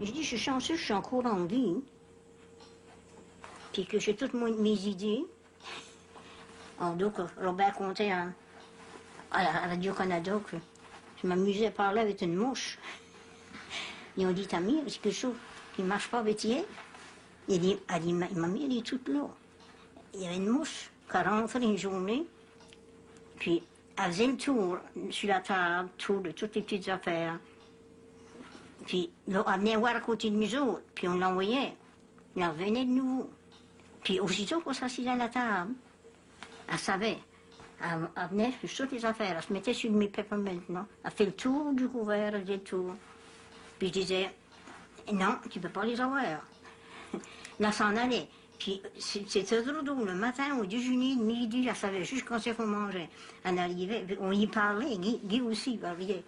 Je dis, je suis chanceux, je suis encore en vie. Puis que j'ai toutes mes idées. Donc, Robert comptait à la Radio-Canada que je m'amusais à parler avec une mouche. Ils ont dit, Tammy, c'est quelque chose qui ne marche pas avec elle. Il m'a mis, elle est toute là. Il y avait une mouche qui rentrait une journée, puis elle faisait le tour sur la table, tour de toutes les petites affaires. Puis là, elle venait voir à côté de nous autres, puis on l'envoyait. Elle revenait de nouveau. Puis aussitôt qu'on s'assisait à la table, elle savait. Elle venait sur toutes les affaires, elle se mettait sur mes peppermint, non? Elle fait le tour du couvert, elle faisait le tour. Puis je disais, non, tu ne peux pas les avoir. Là, s'en allait. Puis c'était trop drôle. Le matin, au déjeuner, le midi, elle savait juste quand c'est qu'on mangeait. Elle arrivait, on y parlait, Guy aussi parlait.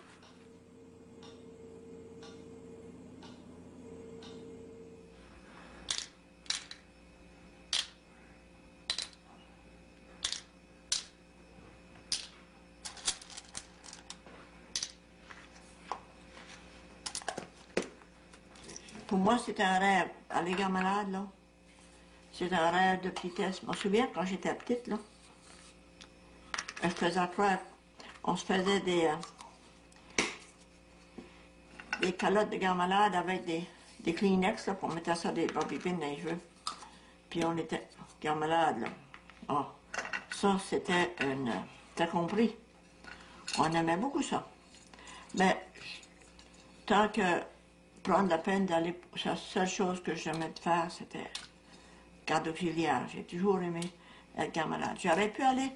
Pour moi, c'était un rêve. Aller gars malade, là. C'était un rêve de petitesse. Je me souviens, quand j'étais petite, là, je faisais croire. On se faisait des calottes de gars malade avec des Kleenex, là, pour mettre ça des bobby pins dans les cheveux. Puis on était gars malade, là. Oh, ça, c'était une... T'as compris? On aimait beaucoup ça. Mais, tant que prendre la peine d'aller... La seule chose que j'aimais de faire, c'était garde auxiliaire. J'ai toujours aimé être garde malade. J'aurais pu aller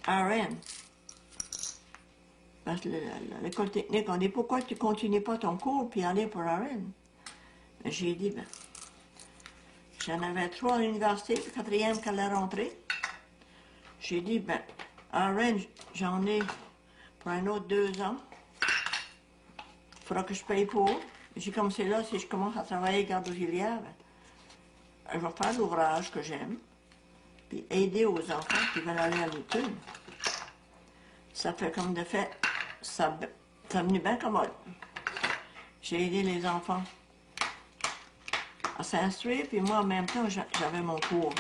à Rennes. Parce que l'école technique, on dit pourquoi tu ne continues pas ton cours puis aller pour Rennes? Mais j'ai dit, ben, j'en avais 3 à l'université, le 4e qu'à la rentrée. J'ai dit, ben, à Rennes, j'en ai pour un autre 2 ans. Il faudra que je paye pour. J'ai commencé là, si je commence à travailler garde auxiliaire, ben, je vais faire l'ouvrage que j'aime, puis aider aux enfants qui veulent aller à l'étude. Ça fait comme de fait, ça est venu bien commode. J'ai aidé les enfants à s'instruire, puis moi, en même temps, j'avais mon cours.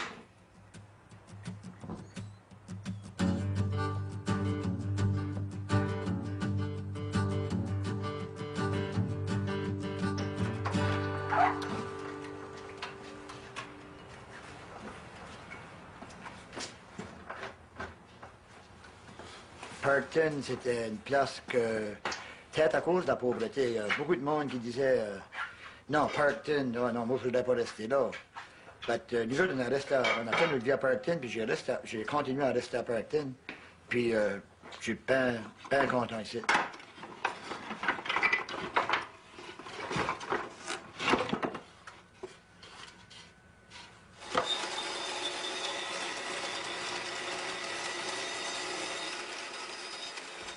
Parkton, c'était une place que, peut-être à cause de la pauvreté, il y a beaucoup de monde qui disait non, Parkton, non, moi je ne voudrais pas rester là. Nous autres, on a fait notre vie à Parkton, puis j'ai continué à rester à Parkton. Puis je suis bien content ici.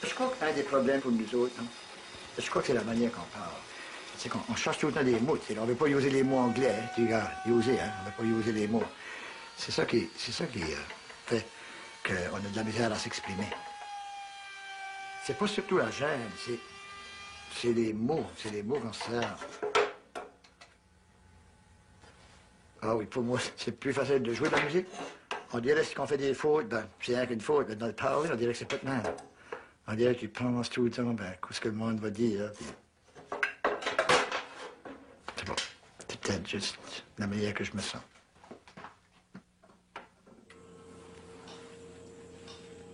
Je crois qu'il y a des problèmes pour nous autres. Hein? Je crois que c'est la manière qu'on parle. C'est qu'on cherche tout le temps des mots. On ne veut pas user les mots anglais. Hein? Tu regardes, user, hein? On ne veut pas user les mots. C'est ça qui fait qu'on a de la misère à s'exprimer. C'est pas surtout la gêne, c'est les mots qu'on sert. Ah oui, pour moi, c'est plus facile de jouer de la musique. On dirait que quand on fait des fautes, ben, c'est rien qu'une faute. Mais dans le parler, on dirait que c'est pas de même. On dirait que tu penses tout le temps, ben, ce que le monde va dire. Puis... C'est bon. C'est peut-être juste la manière que je me sens.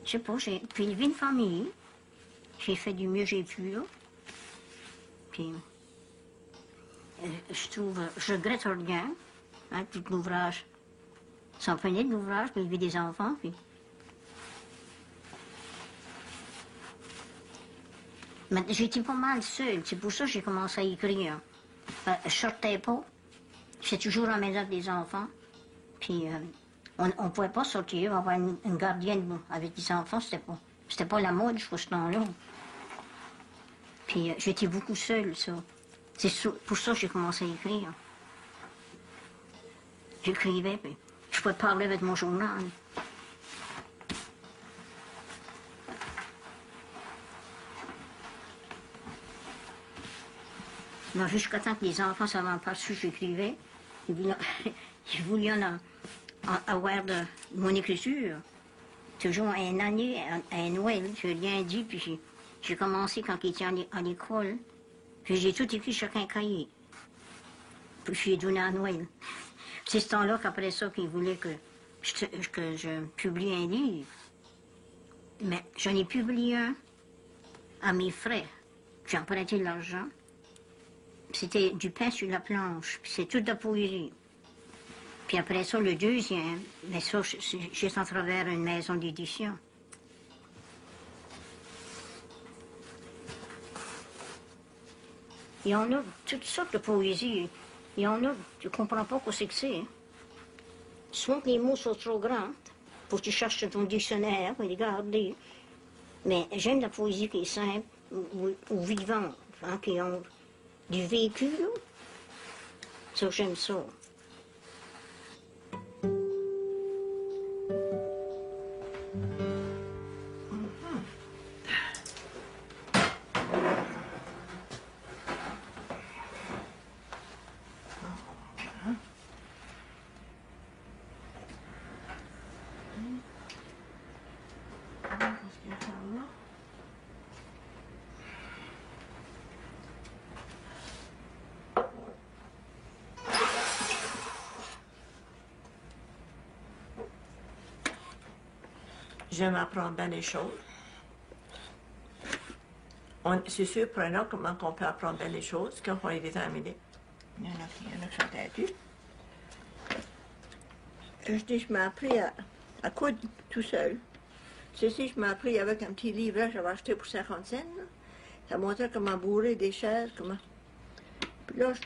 Je sais pas, j'ai élevé une famille. J'ai fait du mieux j'ai pu, là. Puis, je regrette rien. Hein, tout l'ouvrage. S'en prenait de l'ouvrage pour élever des enfants, puis... Mais j'étais pas mal seule, c'est pour ça que j'ai commencé à écrire. Je sortais pas. J'étais toujours à la maison avec des enfants. Puis on ne pouvait pas sortir, avoir une gardienne avec des enfants, c'était pas la mode jusqu'à ce temps-là. Puis j'étais beaucoup seule, ça. C'est pour ça que j'ai commencé à écrire. J'écrivais, puis je pouvais parler avec mon journal. Non, jusqu'à temps que les enfants ne savaient pas ce que j'écrivais, ils voulaient avoir de mon écriture. Toujours une année, à Noël, je n'ai rien dit, puis j'ai commencé quand ils étaient à l'école. Puis j'ai tout écrit sur un cahier. Puis je lui ai donné à Noël. C'est ce temps-là qu'après ça, qu'ils voulaient que je publie un livre. Mais j'en ai publié un à mes frais. J'ai emprunté de l'argent. C'était du pain sur la planche, puis c'est tout de la poésie. Puis après ça, le deuxième, mais ça, j'ai en travers une maison d'édition. Il y en a toutes sortes de poésie. Il y en a, tu ne comprends pas ce que c'est. Hein. Soit que les mots sont trop grands, faut que tu cherches ton dictionnaire, pour les garder. Mais j'aime la poésie qui est simple, ou vivante, hein, qui ont du vécu. Ça, j'aime ça. J'aime apprendre bien les choses. C'est surprenant comment on peut apprendre bien les choses quand on est déterminé. Il y en a qui sont têtus. Je dis, je m'ai appris à coudre tout seul. Ceci, je m'ai appris avec un petit livret que j'avais acheté pour 50 cents. Là. Ça montrait comment bourrer des chaises, comment... Puis là, je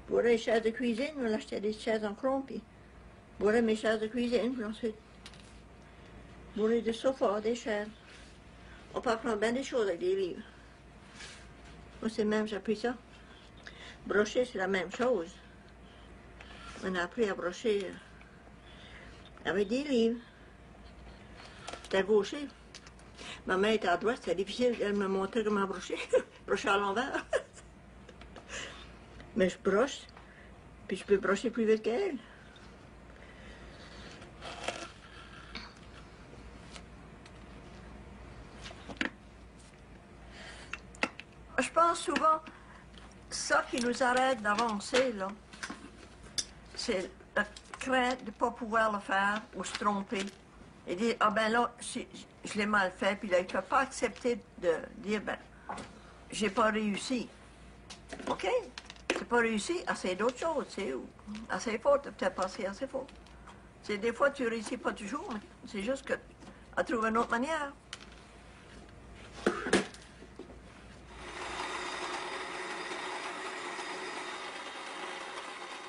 bourrais les chaises de cuisine, on achetait des chaises en chrome, puis bourrais mes chaises de cuisine, puis ensuite bourrer des sofas, des chaises. On peut apprendre bien des choses avec des livres. Moi, c'est même, j'ai appris ça. Brocher, c'est la même chose. On a appris à brocher avec des livres. J'étais gaucher. Ma main était à droite, c'était difficile. Elle me montrait comment brocher. Brocher à l'envers. Mais je broche, puis je peux brocher plus vite qu'elle. Je pense souvent, ça qui nous arrête d'avancer, là, c'est la crainte de ne pas pouvoir le faire ou se tromper. Et dire, ah ben là, je l'ai mal fait, puis là, il ne peut pas accepter de dire, ben, j'ai pas réussi. OK? C'est pas réussi, c'est d'autres choses, c'est assez fort, peut-être pas assez fort. C'est des fois, tu réussis pas toujours, mais c'est juste que, à trouver une autre manière.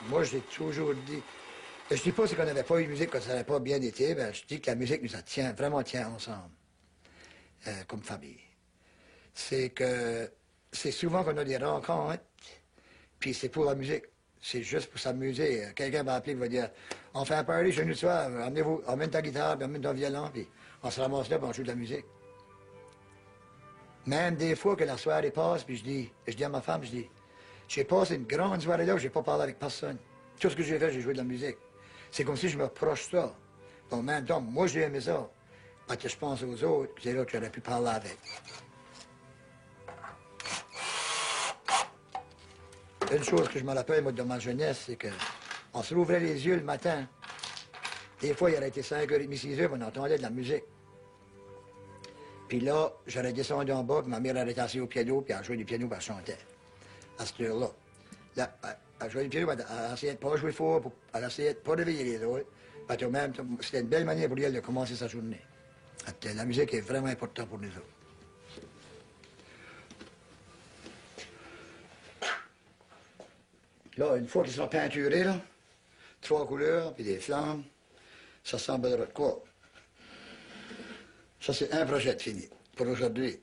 Moi, j'ai toujours dit... Je dis pas qu'on n'avait pas eu de musique, que ça n'avait pas bien été, ben, je dis que la musique nous tient, vraiment tient ensemble, comme famille. C'est que c'est souvent qu'on a des rencontres, puis c'est pour la musique. C'est juste pour s'amuser. Quelqu'un va appeler et va dire « On fait un party chez nous ce soir, emmène ta guitare, puis emmène ton violon, puis on se ramasse là, puis on joue de la musique. » Même des fois que la soirée passe, puis je dis à ma femme, je dis « J'ai passé une grande soirée là où j'ai pas parlé avec personne. Tout ce que j'ai fait, j'ai joué de la musique. » C'est comme si je me reproche ça. En même temps, moi, j'ai aimé ça. Parce que je pense aux autres, c'est là que j'aurais pu parler avec. Une chose que je me rappelle, moi, de ma jeunesse, c'est qu'on se rouvrait les yeux le matin. Des fois, il aurait été 5h30, 6h, on entendait de la musique. Puis là, j'aurais descendu en bas, puis ma mère aurait été assise au piano, puis elle jouait du piano, puis elle chantait. À cette heure-là. Là, elle jouait du piano, elle essayait de pas jouer fort, elle essayait de pas réveiller les autres. Parce que même, c'était une belle manière pour elle de commencer sa journée. La musique est vraiment importante pour nous autres. Là, une fois qu'ils sont peinturés, là, 3 couleurs, puis des flammes, ça semblera de quoi? Ça, c'est un projet fini pour aujourd'hui.